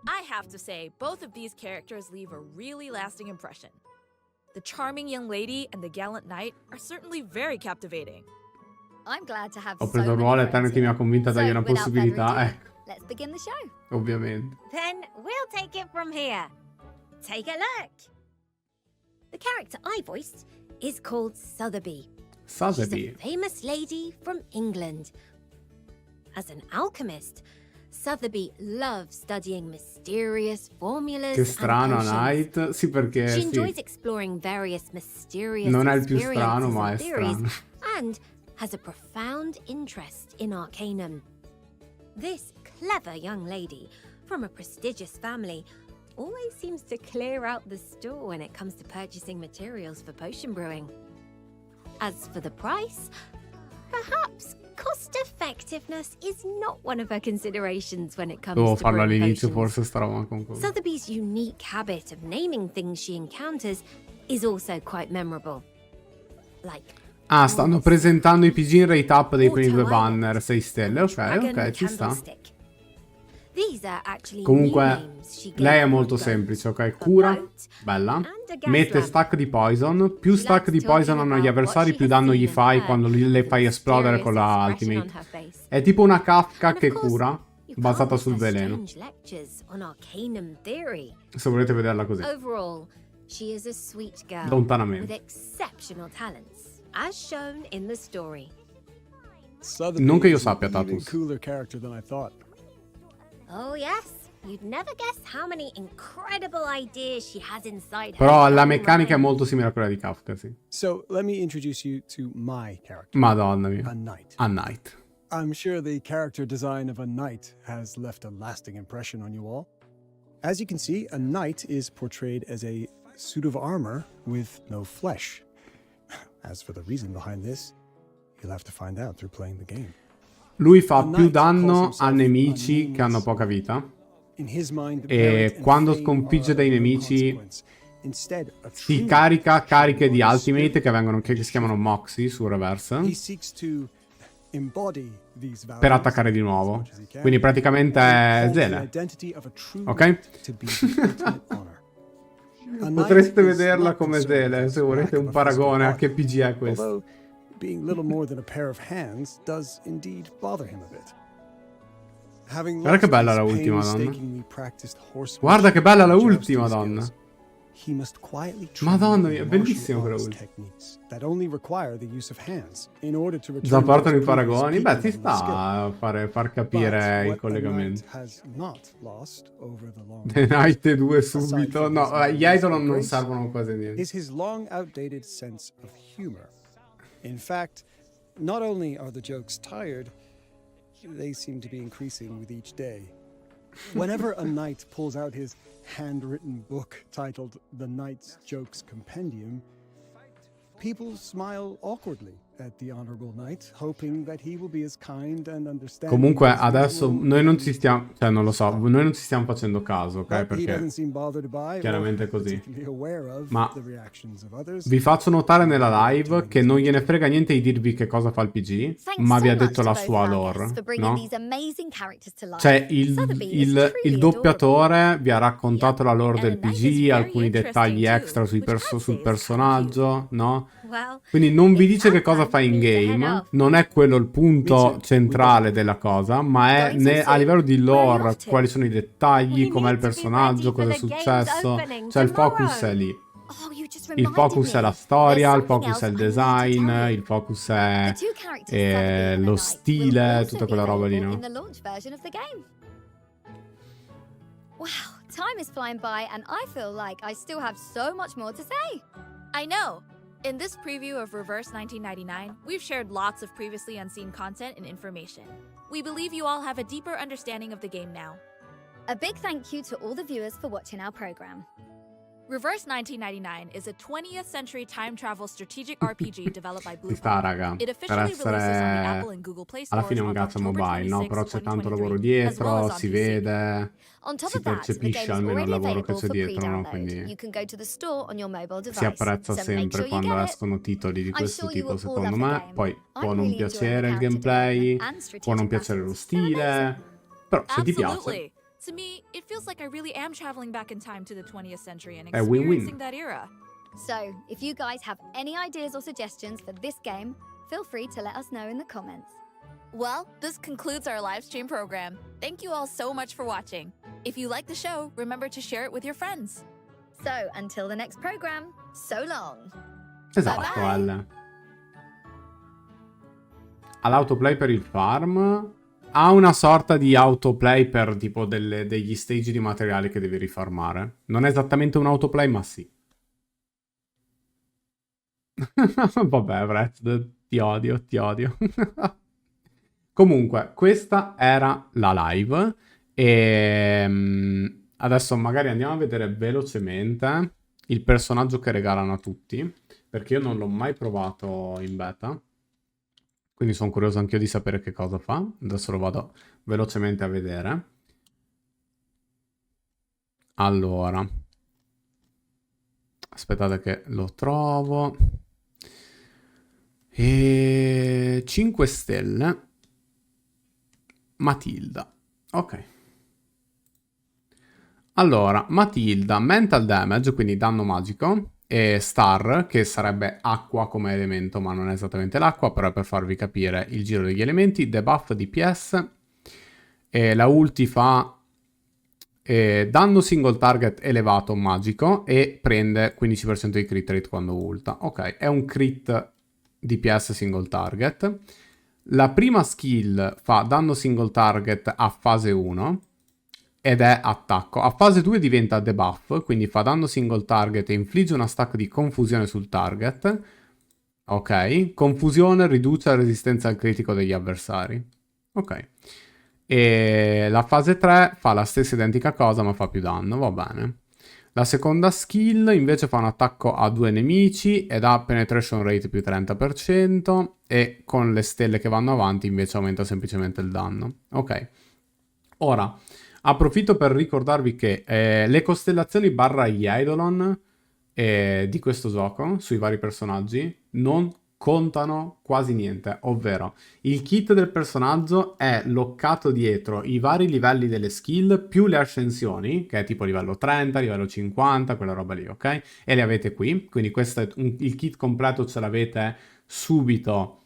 I have to say, both of these characters leave a really lasting impression. The charming young lady and the gallant knight are certainly very captivating. I'm glad to have Ho so preso il many ruolo e friends Eternity mi ha here. convinta a dargli una without further possibilità, ado, let's begin the show. ovviamente. Then we'll take it from here. Take a look. The character I voiced is called Sotheby. She's a Sotheby. famous lady from England. As an alchemist, Sotheby loves studying mysterious formulas Che strano, and potions. Knight. Sì, perché She sì. enjoys exploring various mysterious Non è il più experiences strano, ma and è theories, strano. and has a profound interest in arcanum. This clever young lady from a prestigious family always seems to clear out the store when it comes to purchasing materials for potion brewing. As for the price, perhaps cost effectiveness is not one of her considerations when it comes Devo to farlo brewing all'inizio, potions. forse sta roba con quello. Sotheby's unique habit of naming things she encounters is also quite memorable. Like Ah, stanno presentando i PG in rate up dei primi due Water banner, 6 stelle. Ok, Dragon ok, ci sta. Candlestick. These are actually new Comunque, names she gave lei è her molto boat, semplice, ok? a Cura, boat, bella. and a gas Mette lamp. stack di poison. Più stack di poison hanno gli avversari, più danno gli fai quando le fai esplodere con la ultimate. È tipo una Kafka che cura, basata sul veleno. Se volete vederla così. Overall, she is a sweet girl Lontanamente. with exceptional talents, as shown in the story. Sotheby Non che io is an sappia, even Tatus. cooler character than I thought. Oh yes, you'd never guess how many incredible ideas she has inside her. Però la young meccanica è mind. molto simile a quella di Kafka, sì. So let me introduce you to my character, Madonna a mia. knight. A Knight. I'm sure the character design of a knight has left a lasting impression on you all. As you can see, a knight is portrayed as a suit of armor with no flesh. As for the reason behind this, you'll have to find out through playing the game. Lui fa più danno a nemici che hanno poca vita. In his mind, E merit and quando fame sconfigge are dei of no nemici consequence. Instead, a si true carica knight cariche di embodies ultimate spirit che si chiamano Moxie su Reverse He seeks to embody these values per attaccare di as nuovo. much as he can. Quindi praticamente è Holds the Zele. identity of a true Ok? knight to be the ultimate honor. A knight Potreste is vederla not come concerned Zele with se his volete lack un of a physical paragone a body, che PG è questo. although being little more than a pair of hands does indeed bother him a bit. Having Guarda che lost bella his la ultima, donna. painstakingly practiced horsemanship Guarda che bella la and ultima, jousting donna. skills, he must quietly train Madonna in mia, martial bellissimo quella arts ultima. techniques that only require the use of hands in order to return Già partono i those previous paragoni. Beh, ci peak levels of skill. sta a far But capire i what a collegamenti. knight has not lost over the long The Knight 2 aside subito. from No, his gli magnificent Eidolon non grace, servono quasi a niente. is his long outdated sense of humor. In fact, not only are the jokes tired, they seem to be increasing with each day. Whenever a knight pulls out his handwritten book titled The Knight's Jokes Compendium, people smile awkwardly at the honorable knight, hoping that he will be as kind and understanding. Comunque as adesso usual. noi non ci stiamo, cioè non lo so, noi non ci stiamo facendo caso, ok? But he Perché doesn't seem bothered by or chiaramente è così. particularly aware of Ma the reactions of others. vi faccio notare nella live che non gliene frega niente di dirvi che cosa fa il PG, ma vi ha detto la sua lore, no? Cioè il doppiatore vi ha raccontato la lore del PG, alcuni dettagli extra sul personaggio, no? Quindi non vi dice che cosa fa in game, non è quello il punto centrale della cosa, ma è a livello di lore, quali sono i dettagli, com'è il personaggio, cosa è successo, cioè il focus è lì. Il focus è la storia, il focus è il design, il focus è lo stile, tutta quella roba lì, no? Wow, time is flying by and I feel like I still have so much more to say. I know! In this preview of Reverse1999, we've shared lots of previously unseen content and information. We believe you all have a deeper understanding of the game now. A big thank you to all the viewers for watching our program. Reverse1999 is a 20th century time travel strategic RPG developed by Ci Blue. sta, raga, It per officially releases on the essere Apple and Google Play alla stores fine un on gacha October mobile, no? 26, Però c'è tanto 2023, lavoro as well dietro, as on si PC. vede, On top si of that, the game percepisce is almeno il already lavoro che available c'è for dietro, no? pre-download. Quindi You can go to the store on your mobile device. si apprezza So make sempre sure you quando get it. escono titoli di I'm questo sure you tipo, will all secondo love the me. game. Poi I'm può non really piacere il enjoying the character gameplay, development and può non strategic piacere lo aspects. They're stile, però se ti piace Absolutely. To me, it feels like I really am traveling back in time to the 20th century and è win-win. experiencing that era. So, if you guys have any ideas or suggestions for this game, feel free to let us know in the comments. Well, this concludes our live stream program. Thank you all so much for watching. If you like the show, remember to share it with your friends. So, until the next program, so long. Esatto, Bye bye. Al. all'autoplay per il farm. Ha una sorta di autoplay per tipo degli stage di materiali che devi rifarmare. Non è esattamente un autoplay, ma sì. Vabbè, Brett, ti odio, ti odio. Comunque, questa era la live. E adesso magari andiamo a vedere velocemente il personaggio che regalano a tutti. Perché io non l'ho mai provato in beta. Quindi sono curioso anch'io di sapere che cosa fa. Adesso lo vado velocemente a vedere. Allora. Aspettate che lo trovo. E 5 stelle. Matilda. Ok. Allora, Matilda, mental damage, quindi danno magico. E star, che sarebbe acqua come elemento, ma non è esattamente l'acqua, però è per farvi capire il giro degli elementi. Debuff DPS. E la ulti fa danno single target elevato magico e prende 15% di crit rate quando ulta. Ok, è un crit DPS single target. La prima skill fa danno single target a fase 1 ed è attacco. A fase 2 diventa debuff, quindi fa danno single target e infligge una stack di confusione sul target. Ok, confusione riduce la resistenza al critico degli avversari. Ok. E la fase 3 fa la stessa identica cosa ma fa più danno, va bene. La seconda skill invece fa un attacco a 2 nemici ed ha penetration rate più 30% e con le stelle che vanno avanti invece aumenta semplicemente il danno. Ok. Ora, approfitto per ricordarvi che le costellazioni barra gli eidolon di questo gioco sui vari personaggi non contano quasi niente, ovvero il kit del personaggio è loccato dietro i vari livelli delle skill più le ascensioni, che è tipo livello 30, livello 50, quella roba lì, ok? E le avete qui, quindi questo è il kit completo ce l'avete subito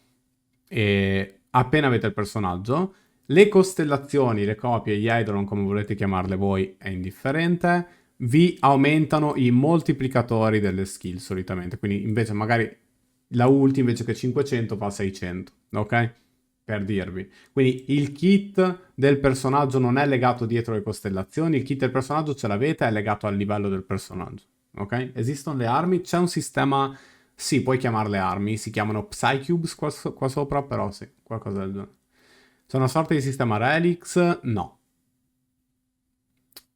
appena avete il personaggio. Le costellazioni, le copie, gli eidolon, come volete chiamarle voi, è indifferente, vi aumentano i moltiplicatori delle skill solitamente, quindi invece magari la ulti invece che 500 fa 600, ok? Per dirvi. Quindi il kit del personaggio non è legato dietro le costellazioni, il kit del personaggio ce l'avete, è legato al livello del personaggio, ok? Esistono le armi, c'è un sistema, sì, puoi chiamarle armi, si chiamano Psycubes qua sopra, però sì, qualcosa del genere. C'è una sorta di sistema Relics? No.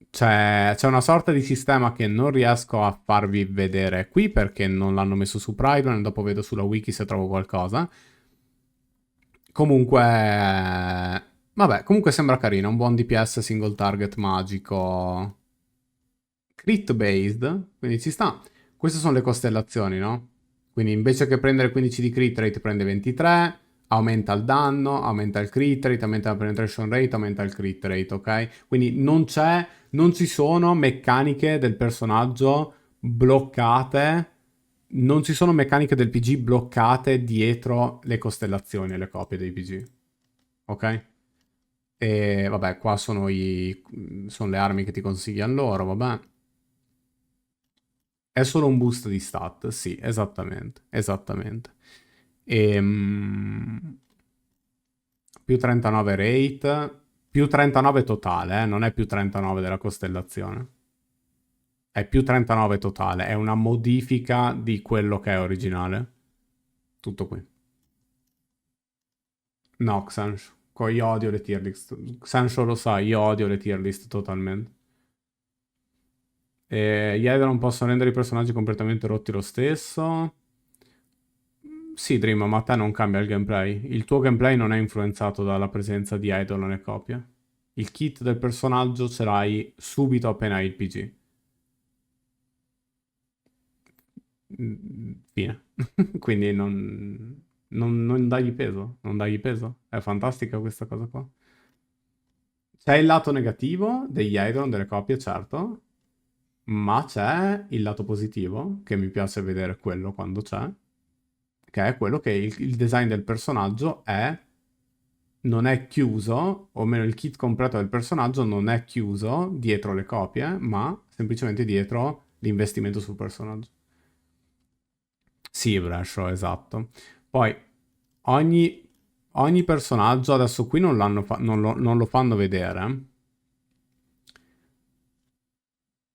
C'è una sorta di sistema che non riesco a farvi vedere qui perché non l'hanno messo su Prime, dopo vedo sulla wiki se trovo qualcosa. Comunque, vabbè, comunque sembra carino, un buon DPS single target magico. Crit based, quindi ci sta. Queste sono le costellazioni, no? Quindi invece che prendere 15 di crit rate prende 23, aumenta il danno, aumenta il crit rate, aumenta la penetration rate, aumenta il crit rate, ok? Quindi non ci sono meccaniche del personaggio bloccate, non ci sono meccaniche del PG bloccate dietro le costellazioni e le copie dei PG, ok? E vabbè, qua sono le armi che ti consigliano loro, vabbè. È solo un boost di stat, sì, esattamente, esattamente. Più 39 rate, più 39 totale, non è più 39 della costellazione. È più 39 totale, è una modifica di quello che è originale. Tutto qui. No, Xansh, io odio le tier list. Xansh lo sa, io odio le tier list totalmente. Gli Eidol non possono rendere i personaggi completamente rotti lo stesso. Sì, Dream, ma a te non cambia il gameplay. Il tuo gameplay non è influenzato dalla presenza di idol e copie. Il kit del personaggio ce l'hai subito appena hai il PG. Fine. Quindi non dagli peso. Non dagli peso. È fantastica questa cosa qua. C'è il lato negativo degli idol, delle copie, certo. Ma c'è il lato positivo, che mi piace vedere quello quando c'è. Che è quello che il design del personaggio non è chiuso, o meno il kit completo del personaggio non è chiuso dietro le copie, ma semplicemente dietro l'investimento sul personaggio. Sì, Brasho, esatto. Poi ogni ogni personaggio, adesso qui non, non lo fanno vedere.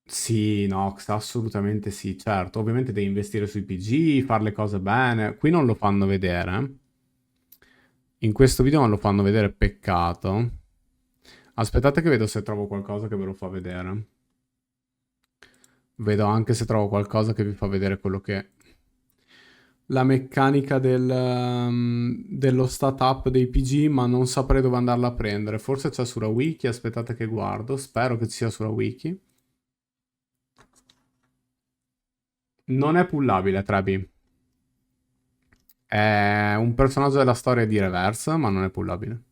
Sì, Nox, assolutamente sì, certo. Ovviamente devi investire sui PG, fare le cose bene. Qui non lo fanno vedere. In questo video non lo fanno vedere, peccato. Aspettate che vedo se trovo qualcosa che ve lo fa vedere. Vedo anche se trovo qualcosa che vi fa vedere quello che... La meccanica dello startup dei PG, ma non saprei dove andarla a prendere. Forse c'è sulla wiki, aspettate che guardo. Spero che ci sia sulla wiki. Non è pullabile, Trebi. È un personaggio della storia di Reverse, ma non è pullabile.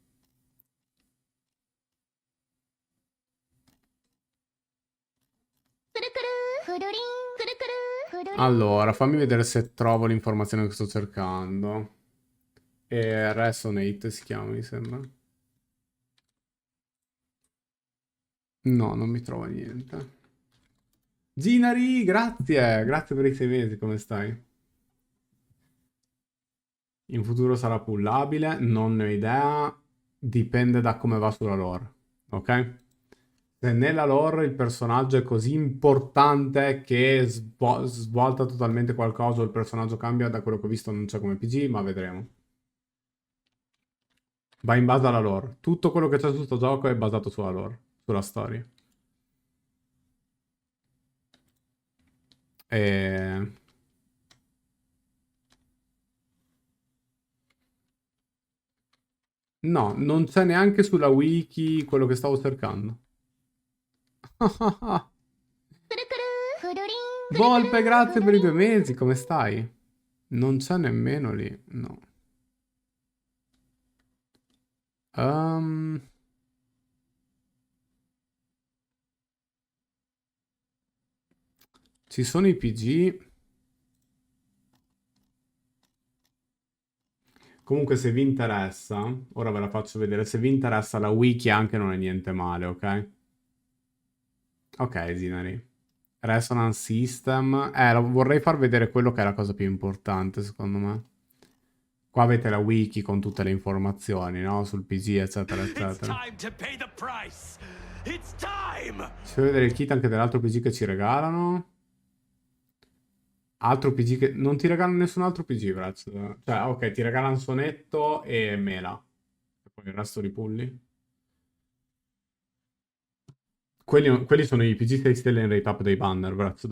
Allora, fammi vedere se trovo l'informazione che sto cercando. Resonate si chiama, mi sembra. No, non mi trovo niente. Ginari, grazie! Grazie per i 6 mesi, come stai? In futuro sarà pullabile, non ne ho idea, dipende da come va sulla lore, ok? Se nella lore il personaggio è così importante che svolta totalmente qualcosa o il personaggio cambia, da quello che ho visto non c'è come PG, ma vedremo. Va in base alla lore. Tutto quello che c'è su sto gioco è basato sulla lore, sulla storia. E... No, non c'è neanche sulla wiki quello che stavo cercando. Volpe, grazie per i 2 mesi, come stai? Non c'è nemmeno lì, no. Ci sono i PG. Comunque se vi interessa, ora ve la faccio vedere, se vi interessa la wiki anche non è niente male, ok? Ok, Zinari. Resonance System. Vorrei far vedere quello che è la cosa più importante, secondo me. Qua avete la wiki con tutte le informazioni, no? Sul PG, eccetera, eccetera. Ci fai vedere il kit anche dell'altro PG che ci regalano. Altro PG che... Non ti regalano nessun altro PG, Braz. Cioè, ok, ti regalano Sonetto e Mela. E poi il resto ripulli. Quelli sono i PG 6 stelle in rate up dei banner, Braz.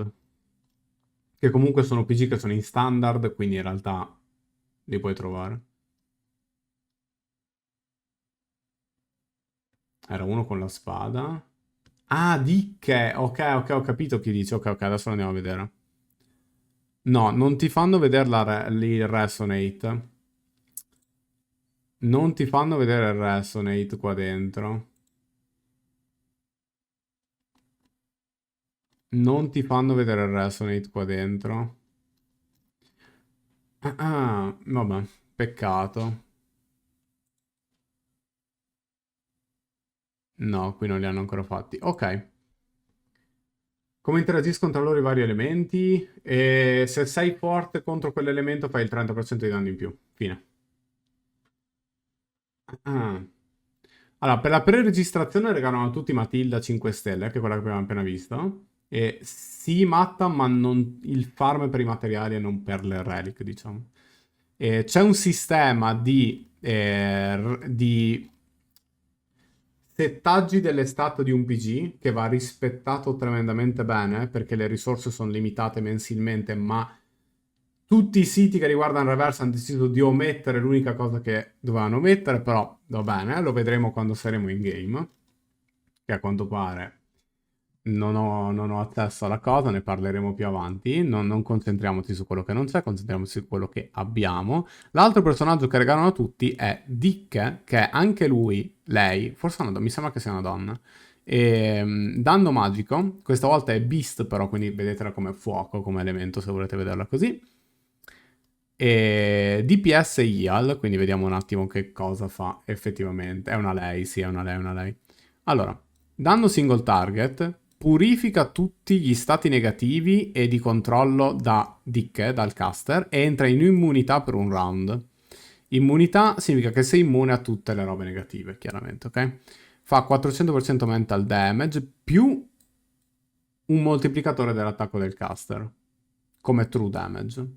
Che comunque sono PG che sono in standard, quindi in realtà li puoi trovare. Era uno con la spada. Ah, Dicche! Ok, ok, ho capito chi dice. Ok, ok, adesso lo andiamo a vedere. No, non ti fanno vedere il Resonate. Non ti fanno vedere il Resonate qua dentro. Non ti fanno vedere il Resonate qua dentro. Vabbè, peccato. No, qui non li hanno ancora fatti. Ok. Come interagiscono tra loro i vari elementi? E se sei forte contro quell'elemento fai il 30% di danno in più. Fine. Allora, per la pre-registrazione regalano a tutti Matilda 5 stelle, che è quella che abbiamo appena visto. E sì, matta, ma non il farm per i materiali e non per le relic, diciamo. E c'è un sistema di settaggi delle stat di un PG che va rispettato tremendamente bene, perché le risorse sono limitate mensilmente, ma tutti i siti che riguardano Reverse hanno deciso di omettere l'unica cosa che dovevano omettere, però va bene, lo vedremo quando saremo in game, che a quanto pare non ho accesso alla cosa, ne parleremo più avanti, non concentriamoci su quello che non c'è, concentriamoci su quello che abbiamo. L'altro personaggio che regalano a tutti è Dicke, che è anche lui, lei, forse mi sembra che sia una donna, e danno magico, questa volta è Beast però, quindi vedetela come fuoco, come elemento se volete vederla così. E DPS e heal, quindi vediamo un attimo che cosa fa effettivamente. È una lei, sì, è una lei. Allora, danno single target, purifica tutti gli stati negativi e di controllo da Dicke, dal caster, e entra in immunità per un round. Immunità significa che sei immune a tutte le robe negative, chiaramente, ok? Fa 400% mental damage più un moltiplicatore dell'attacco del caster, come true damage.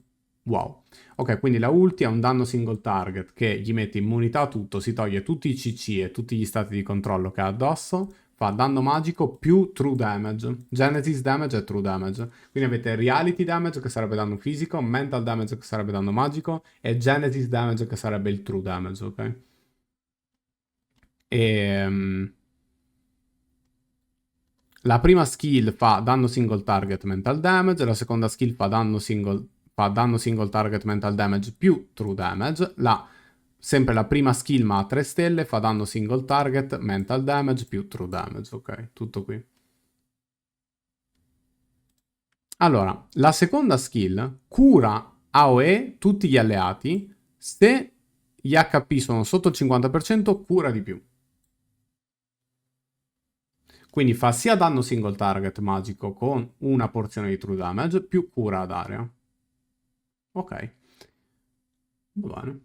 Wow. Ok, quindi la ulti ha un danno single target che gli mette immunità a tutto, si toglie tutti i CC e tutti gli stati di controllo che ha addosso, fa danno magico più true damage. Genesis damage e true damage. Quindi avete reality damage che sarebbe danno fisico, mental damage che sarebbe danno magico e genesis damage che sarebbe il true damage, ok? La prima skill fa danno single target mental damage, la seconda skill fa danno single target mental damage più true damage, sempre la prima skill ma a 3 stelle fa danno single target mental damage più true damage, ok? Tutto qui. Allora, la seconda skill cura AOE tutti gli alleati, se gli HP sono sotto il 50% cura di più. Quindi fa sia danno single target magico con una porzione di true damage più cura ad area. Ok. Va bene.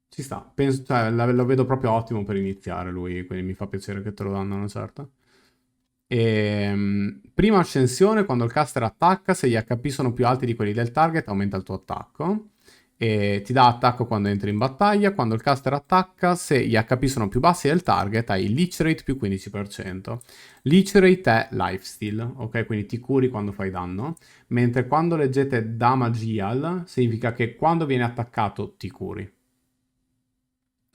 Ci sta. Penso, cioè, lo vedo proprio ottimo per iniziare lui, quindi mi fa piacere che te lo danno una certa. Prima ascensione, quando il caster attacca, se gli HP sono più alti di quelli del target, aumenta il tuo attacco. E ti dà attacco quando entri in battaglia. Quando il caster attacca, se gli HP sono più bassi del target, hai leech rate più 15%. Leech rate è lifesteal, ok? Quindi ti curi quando fai danno. Mentre quando leggete damagial, significa che quando viene attaccato ti curi.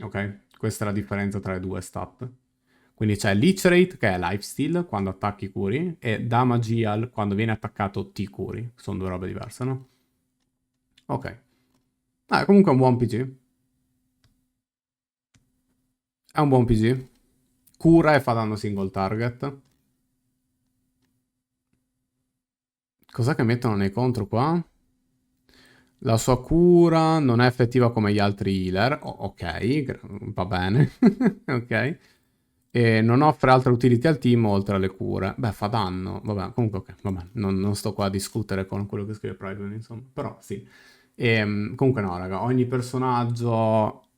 Ok? Questa è la differenza tra le due stat. Quindi c'è leech rate che è lifesteal quando attacchi curi e damagial quando viene attaccato ti curi. Sono due robe diverse, no? Ok. Comunque è un buon PG. È un buon PG. Cura e fa danno single target. Cos'è che mettono nei contro qua? La sua cura non è effettiva come gli altri healer. Ok, va bene. Ok. E non offre altre utility al team oltre alle cure. Beh, fa danno. Vabbè, comunque ok, vabbè. Non sto qua a discutere con quello che scrive Prime, insomma. Però sì. Comunque no, raga. Ogni personaggio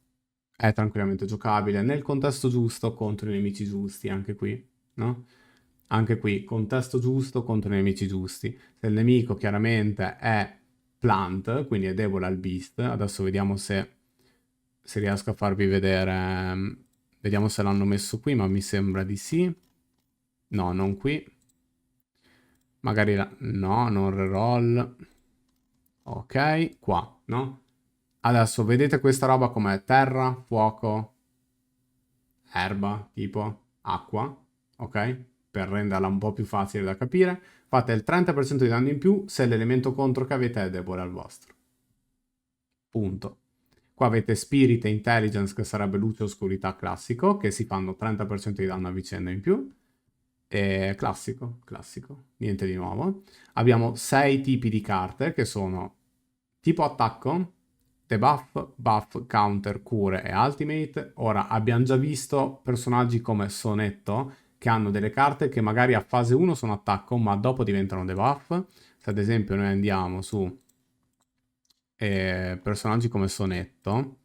è tranquillamente giocabile nel contesto giusto contro i nemici giusti, anche qui, no? Anche qui, contesto giusto contro i nemici giusti. Se il nemico chiaramente è plant, quindi è debole al beast, adesso vediamo se riesco a farvi vedere. Vediamo se l'hanno messo qui, ma mi sembra di sì. No, non qui. Magari no, non reroll. Ok, qua, no? Adesso vedete questa roba come terra, fuoco, erba, tipo acqua, ok? Per renderla un po' più facile da capire. Fate il 30% di danno in più se l'elemento contro che avete è debole al vostro. Punto. Qua avete Spirit e Intelligence, che sarebbe luce e oscurità classico, che si fanno 30% di danno a vicenda in più. E classico, niente di nuovo. Abbiamo 6 tipi di carte, che sono tipo attacco, debuff, buff, counter, cure e ultimate. Ora, abbiamo già visto personaggi come Sonetto, che hanno delle carte che magari a fase 1 sono attacco, ma dopo diventano debuff. Se ad esempio noi andiamo su personaggi come Sonetto,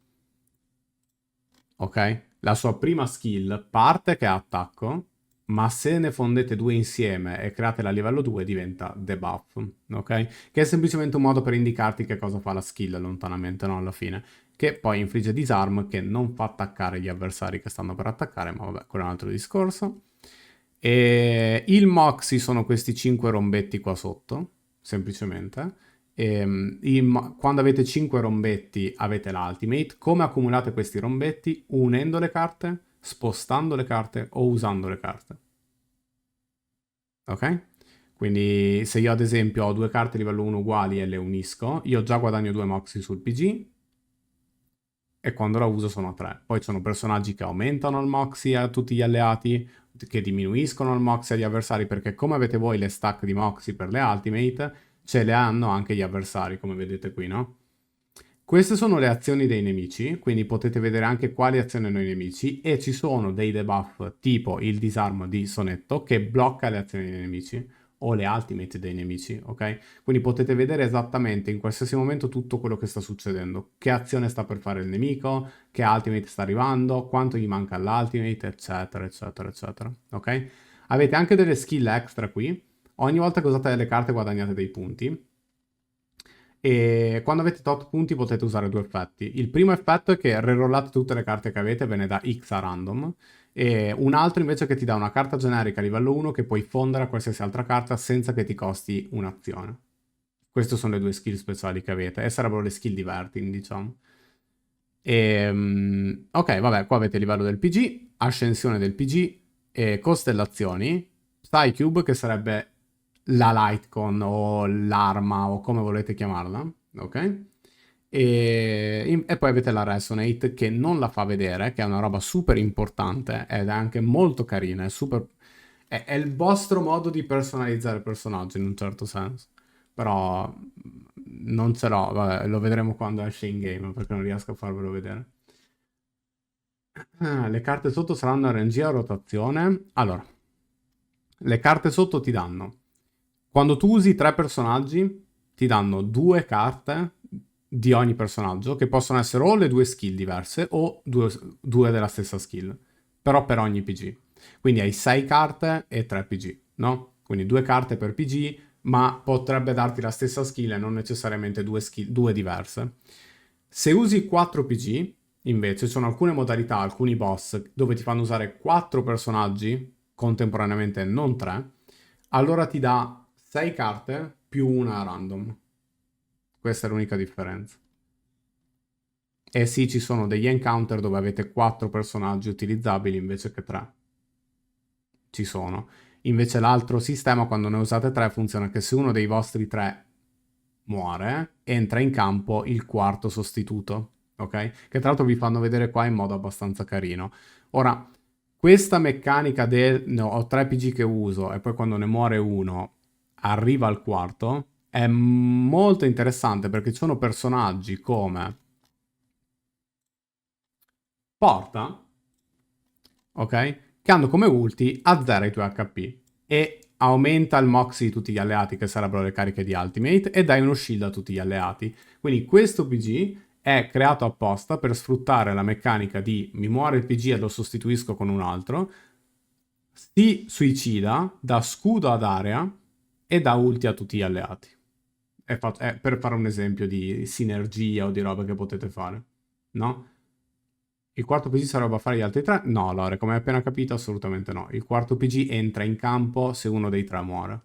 ok? La sua prima skill parte che è attacco, ma se ne fondete due insieme e createla a livello 2 diventa debuff, ok? Che è semplicemente un modo per indicarti che cosa fa la skill lontanamente, no? Alla fine. Che poi infligge disarm, che non fa attaccare gli avversari che stanno per attaccare, ma vabbè, quello è un altro discorso. E il Moxie sono questi 5 rombetti qua sotto, semplicemente. Quando avete 5 rombetti avete l'ultimate. Come accumulate questi rombetti? Unendo le carte, spostando le carte o usando le carte. Ok? Quindi se io ad esempio ho 2 carte livello 1 uguali e le unisco, io già guadagno 2 Moxie sul PG e quando la uso sono 3. Poi ci sono personaggi che aumentano il Moxie a tutti gli alleati, che diminuiscono il Moxie agli avversari, perché come avete voi le stack di Moxie per le ultimate, ce le hanno anche gli avversari, come vedete qui, no? Queste sono le azioni dei nemici, quindi potete vedere anche quali azioni hanno i nemici, e ci sono dei debuff tipo il disarmo di Sonetto che blocca le azioni dei nemici, o le ultimate dei nemici, ok? Quindi potete vedere esattamente in qualsiasi momento tutto quello che sta succedendo, che azione sta per fare il nemico, che ultimate sta arrivando, quanto gli manca all'ultimate, eccetera, eccetera, eccetera, ok? Avete anche delle skill extra qui, ogni volta che usate delle carte guadagnate dei punti, e quando avete tot punti potete usare due effetti. Il primo effetto è che rerollate tutte le carte che avete, ve ne dà X a random, e un altro invece che ti dà una carta generica a livello 1 che puoi fondere a qualsiasi altra carta senza che ti costi un'azione. Queste sono le due skill speciali che avete, e sarebbero le skill di Vertin, diciamo. Ok, vabbè, qua avete il livello del PG, ascensione del PG, e costellazioni, Psycube che sarebbe la Lightcon o l'arma o come volete chiamarla, ok? E poi avete la Resonate che non la fa vedere, che è una roba super importante ed è anche molto carina, è il vostro modo di personalizzare il personaggio in un certo senso, però non ce l'ho, vabbè, lo vedremo quando esce in game perché non riesco a farvelo vedere. Le carte sotto saranno RNG a rotazione. Allora, le carte sotto ti danno, quando tu usi 3 personaggi, ti danno 2 carte di ogni personaggio, che possono essere o le 2 skill diverse o 2 della stessa skill, però per ogni PG. Quindi hai 6 carte e 3 PG, no? Quindi 2 carte per PG, ma potrebbe darti la stessa skill e non necessariamente 2 diverse. Se usi 4 PG, invece, ci sono alcune modalità, alcuni boss, dove ti fanno usare 4 personaggi contemporaneamente, non 3, allora ti dà 6 carte più una random. Questa è l'unica differenza. E sì, ci sono degli encounter dove avete 4 personaggi utilizzabili invece che 3. Ci sono. Invece l'altro sistema, quando ne usate 3, funziona che se uno dei vostri 3 muore, entra in campo il quarto sostituto, ok? Che tra l'altro vi fanno vedere qua in modo abbastanza carino. Ora, questa meccanica del no, ho 3 PG che uso e poi quando ne muore uno arriva al quarto è molto interessante perché ci sono personaggi come Porta, ok? Che hanno come ulti azzera i tuoi HP e aumenta il mox di tutti gli alleati, che sarebbero le cariche di ultimate, e dai uno shield a tutti gli alleati. Quindi questo PG è creato apposta per sfruttare la meccanica di mi muore il PG e lo sostituisco con un altro, si suicida, dà scudo ad area e dà ulti a tutti gli alleati. È per fare un esempio di sinergia o di roba che potete fare, no? Il quarto PG sarebbe a fare gli altri 3? No, Lore, come hai appena capito, assolutamente no. Il quarto PG entra in campo se uno dei 3 muore.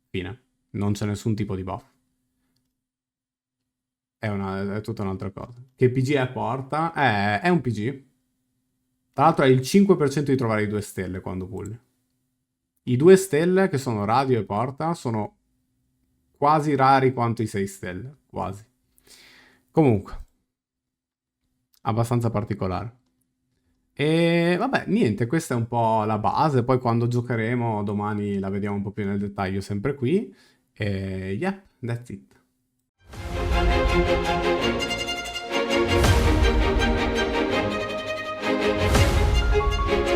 Fine. Non c'è nessun tipo di buff. È tutta un'altra cosa. Che PG è Porta? È un PG. Tra l'altro hai il 5% di trovare i 2 stelle quando pulli. I 2 stelle, che sono Radio e Porta, sono quasi rari quanto i 6 stelle. Quasi. Comunque. Abbastanza particolare. E vabbè, niente, questa è un po' la base. Poi quando giocheremo domani la vediamo un po' più nel dettaglio sempre qui. E yeah, that's it.